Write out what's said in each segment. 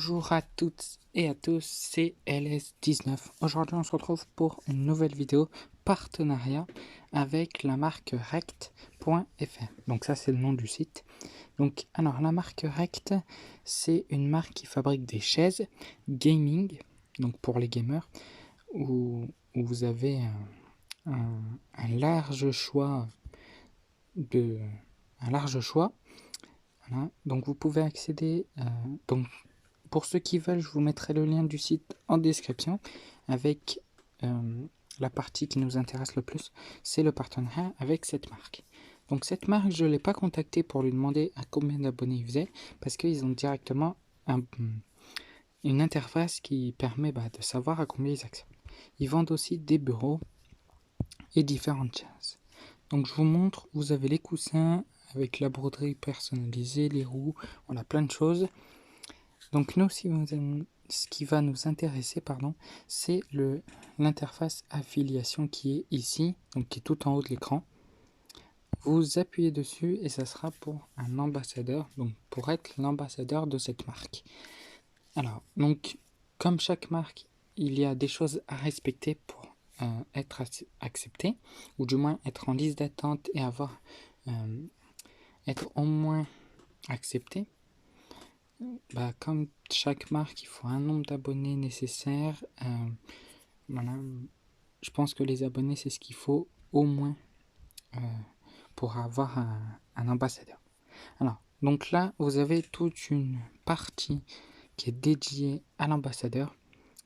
Bonjour à toutes et à tous, c'est LS19. Aujourd'hui, on se retrouve pour une nouvelle vidéo partenariat avec la marque Rect.fr. Donc ça, c'est le nom du site. Donc, alors, la marque Rect, c'est une marque qui fabrique des chaises gaming, donc pour les gamers, où vous avez un large choix de un large choix. Voilà. Donc vous pouvez accéder donc pour ceux qui veulent, je vous mettrai le lien du site en description avec la partie qui nous intéresse le plus, c'est le partenariat avec cette marque. Donc cette marque, je ne l'ai pas contacté pour lui demander à combien d'abonnés il faisait, parce qu'ils ont directement une interface qui permet de savoir à combien ils acceptent. Ils vendent aussi des bureaux et différentes chaises. Donc je vous montre, vous avez les coussins avec la broderie personnalisée, les roues, voilà plein de choses. Donc nous, ce qui va nous intéresser, c'est l'interface affiliation qui est ici, donc qui est tout en haut de l'écran. Vous appuyez dessus et ça sera pour un ambassadeur, donc pour être l'ambassadeur de cette marque. Alors, donc, comme chaque marque, il y a des choses à respecter pour être accepté, ou du moins être en liste d'attente et être au moins accepté. Comme chaque marque, il faut un nombre d'abonnés nécessaire. Voilà. Je pense que les abonnés, c'est ce qu'il faut au moins pour avoir un ambassadeur. Alors, donc là, vous avez toute une partie qui est dédiée à l'ambassadeur.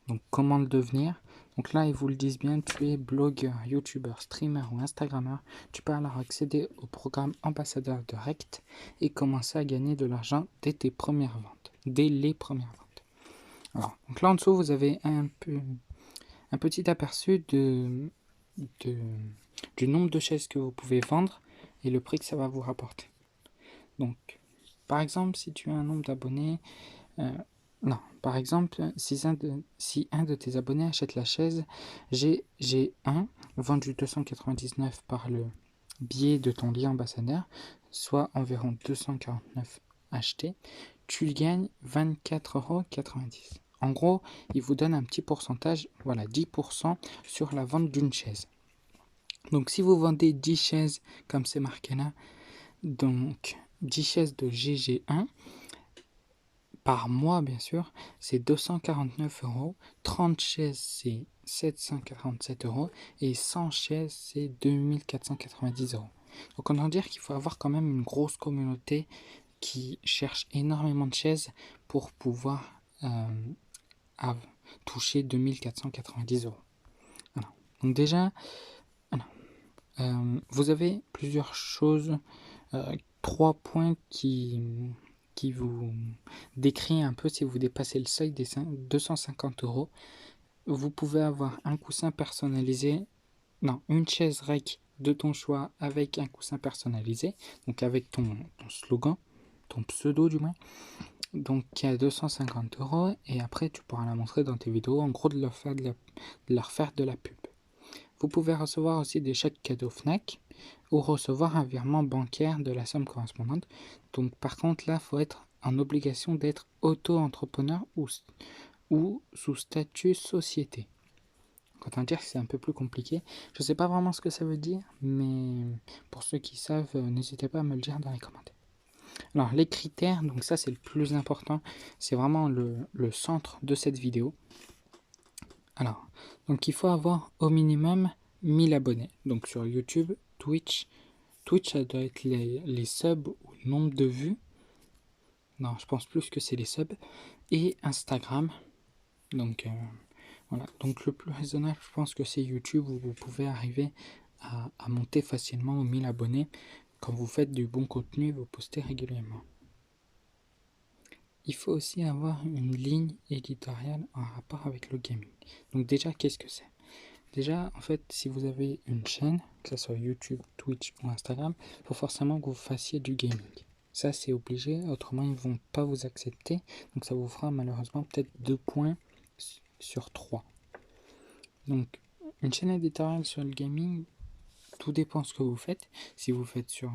Donc, comment le devenir. Donc là, ils vous le disent bien, tu es blogueur, youtubeur, streamer ou instagrammeur. Tu peux alors accéder au programme ambassadeur de Rect et commencer à gagner de l'argent dès les premières ventes. Alors, donc là en dessous, vous avez un petit aperçu du nombre de chaises que vous pouvez vendre et le prix que ça va vous rapporter. Donc, par exemple, si tu as un nombre d'abonnés, par exemple, si un de tes abonnés achète la chaise G1, vendu 299 par le biais de ton lien ambassadeur, soit environ 249 achetés, tu gagnes 24,90 €. En gros, il vous donne un petit pourcentage, voilà, 10% sur la vente d'une chaise. Donc si vous vendez 10 chaises comme c'est marqué là, donc 10 chaises de GG1, par mois bien sûr, c'est 249 €, 30 chaises c'est 747 € et 100 chaises c'est 2490 €. Donc on va dire qu'il faut avoir quand même une grosse communauté qui cherche énormément de chaises pour pouvoir toucher 2490 €. Voilà. Donc déjà, voilà. Vous avez plusieurs choses, 3 points qui vous décrit un peu si vous dépassez le seuil des 250 €. Vous pouvez avoir un coussin personnalisé, une chaise rec de ton choix avec un coussin personnalisé, donc avec ton slogan, ton pseudo du moins, donc qui est à 250 € et après tu pourras la montrer dans tes vidéos, en gros de leur faire de la pub. Vous pouvez recevoir aussi des chèques cadeaux Fnac ou recevoir un virement bancaire de la somme correspondante. Donc par contre là, il faut être en obligation d'être auto-entrepreneur ou sous statut société. Quand on dit que c'est un peu plus compliqué, je ne sais pas vraiment ce que ça veut dire, mais pour ceux qui savent, n'hésitez pas à me le dire dans les commentaires. Alors les critères, donc ça c'est le plus important, c'est vraiment le centre de cette vidéo. Alors, donc il faut avoir au minimum 1000 abonnés. Donc sur YouTube, Twitch, ça doit être les subs ou le nombre de vues. Non, je pense plus que c'est les subs. Et Instagram. Donc voilà. Donc le plus raisonnable, je pense que c'est YouTube où vous pouvez arriver à monter facilement aux 1000 abonnés. Quand vous faites du bon contenu, vous postez régulièrement. Il faut aussi avoir une ligne éditoriale en rapport avec le gaming. Donc déjà, qu'est-ce que c'est? Déjà, en fait, si vous avez une chaîne, que ce soit YouTube, Twitch ou Instagram, il faut forcément que vous fassiez du gaming. Ça, c'est obligé, autrement, ils ne vont pas vous accepter. Donc, ça vous fera malheureusement peut-être 2 points sur 3. Donc, une chaîne éditoriale sur le gaming, tout dépend de ce que vous faites. Si vous faites sur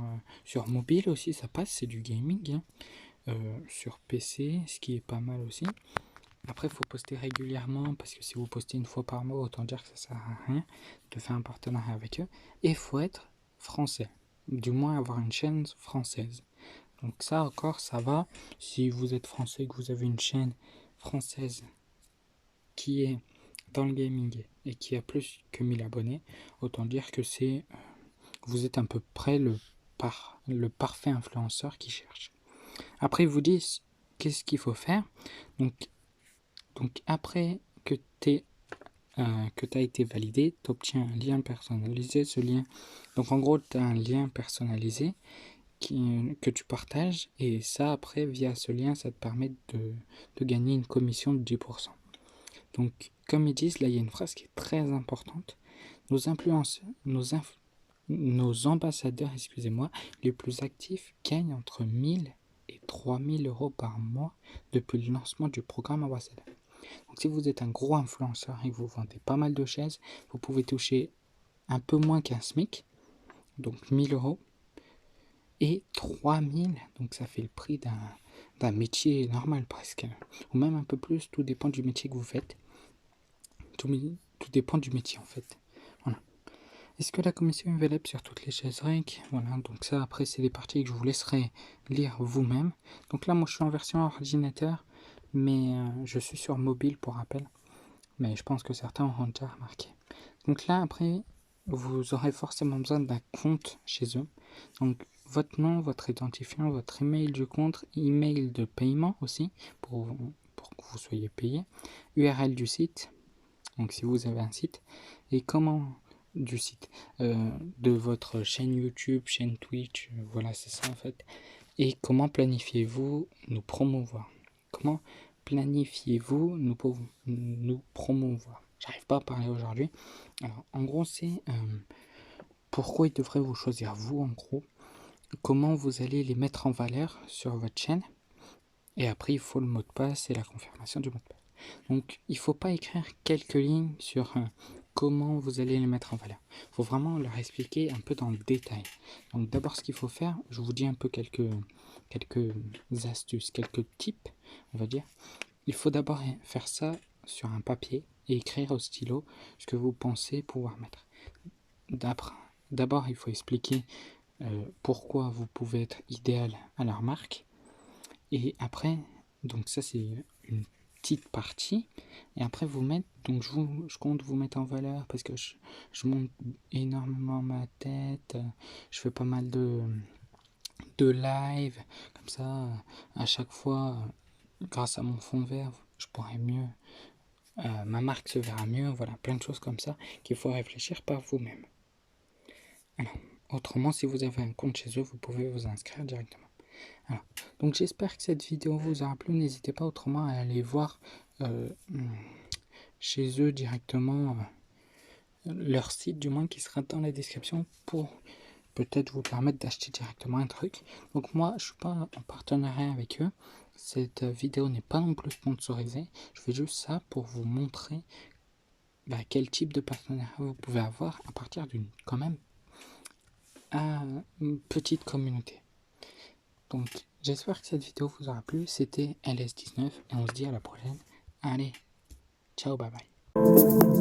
mobile aussi, ça passe, c'est du gaming. sur PC, ce qui est pas mal aussi. Après, il faut poster régulièrement parce que si vous postez une fois par mois, autant dire que ça sert à rien de faire un partenariat avec eux. Et il faut être français, du moins avoir une chaîne française. Donc ça encore, ça va. Si vous êtes français et que vous avez une chaîne française qui est dans le gaming et qui a plus que 1000 abonnés, autant dire que vous êtes à peu près le parfait influenceur qui cherche. Après, ils vous disent qu'est-ce qu'il faut faire. Donc après que tu as été validé, tu obtiens un lien personnalisé. Ce lien, donc en gros, tu as un lien personnalisé que tu partages, et ça, après, via ce lien, ça te permet de gagner une commission de 10%. Donc, comme ils disent, là, il y a une phrase qui est très importante. Nos influenceurs, nos ambassadeurs, excusez-moi, les plus actifs gagnent entre 1000 et 3000 euros par mois depuis le lancement du programme ambassadeur. Donc si vous êtes un gros influenceur et que vous vendez pas mal de chaises, vous pouvez toucher un peu moins qu'un SMIC, donc 1000 euros, et 3000, donc ça fait le prix d'un métier normal presque, ou même un peu plus, tout dépend du métier que vous faites. Tout dépend du métier en fait. Voilà. Est-ce que la commission est valable sur toutes les chaises REC? Voilà, donc ça après c'est des parties que je vous laisserai lire vous-même. Donc là moi je suis en version ordinateur, mais je suis sur mobile pour rappel. Mais je pense que certains auront déjà remarqué. Donc là après vous aurez forcément besoin d'un compte chez eux. Donc votre nom, votre identifiant, votre email du compte, email de paiement aussi pour que vous soyez payé, URL du site. Donc si vous avez un site, et comment du site, de votre chaîne YouTube, chaîne Twitch, voilà c'est ça en fait. Et comment planifiez-vous nous promouvoir? Comment planifiez-vous nous promouvoir? J'arrive pas à parler aujourd'hui. Alors en gros c'est pourquoi ils devraient vous choisir vous en gros. Comment vous allez les mettre en valeur sur votre chaîne. Et après il faut le mot de passe et la confirmation du mot de passe. Donc il ne faut pas écrire quelques lignes sur comment vous allez les mettre en valeur. Il faut vraiment leur expliquer un peu dans le détail. Donc d'abord ce qu'il faut faire, je vous dis un peu quelques astuces, quelques tips, on va dire. Il faut d'abord faire ça sur un papier et écrire au stylo ce que vous pensez pouvoir mettre. D'abord il faut expliquer pourquoi vous pouvez être idéal à leur marque. Et après, donc ça c'est une petite partie, et après vous mettre, donc je compte vous mettre en valeur parce que je monte énormément ma tête, je fais pas mal de live, comme ça à chaque fois, grâce à mon fond vert, je pourrais mieux, ma marque se verra mieux, voilà, plein de choses comme ça qu'il faut réfléchir par vous-même. Alors, autrement, si vous avez un compte chez eux, vous pouvez vous inscrire directement. Alors, donc j'espère que cette vidéo vous aura plu. N'hésitez pas autrement à aller voir chez eux directement leur site, du moins qui sera dans la description, pour peut-être vous permettre d'acheter directement un truc. Donc moi je suis pas en partenariat avec eux, cette vidéo n'est pas non plus sponsorisée, je fais juste ça pour vous montrer quel type de partenariat vous pouvez avoir à partir d'une quand même petite communauté. Donc j'espère que cette vidéo vous aura plu. C'était LS19 et on se dit à la prochaine. Allez, ciao, bye bye.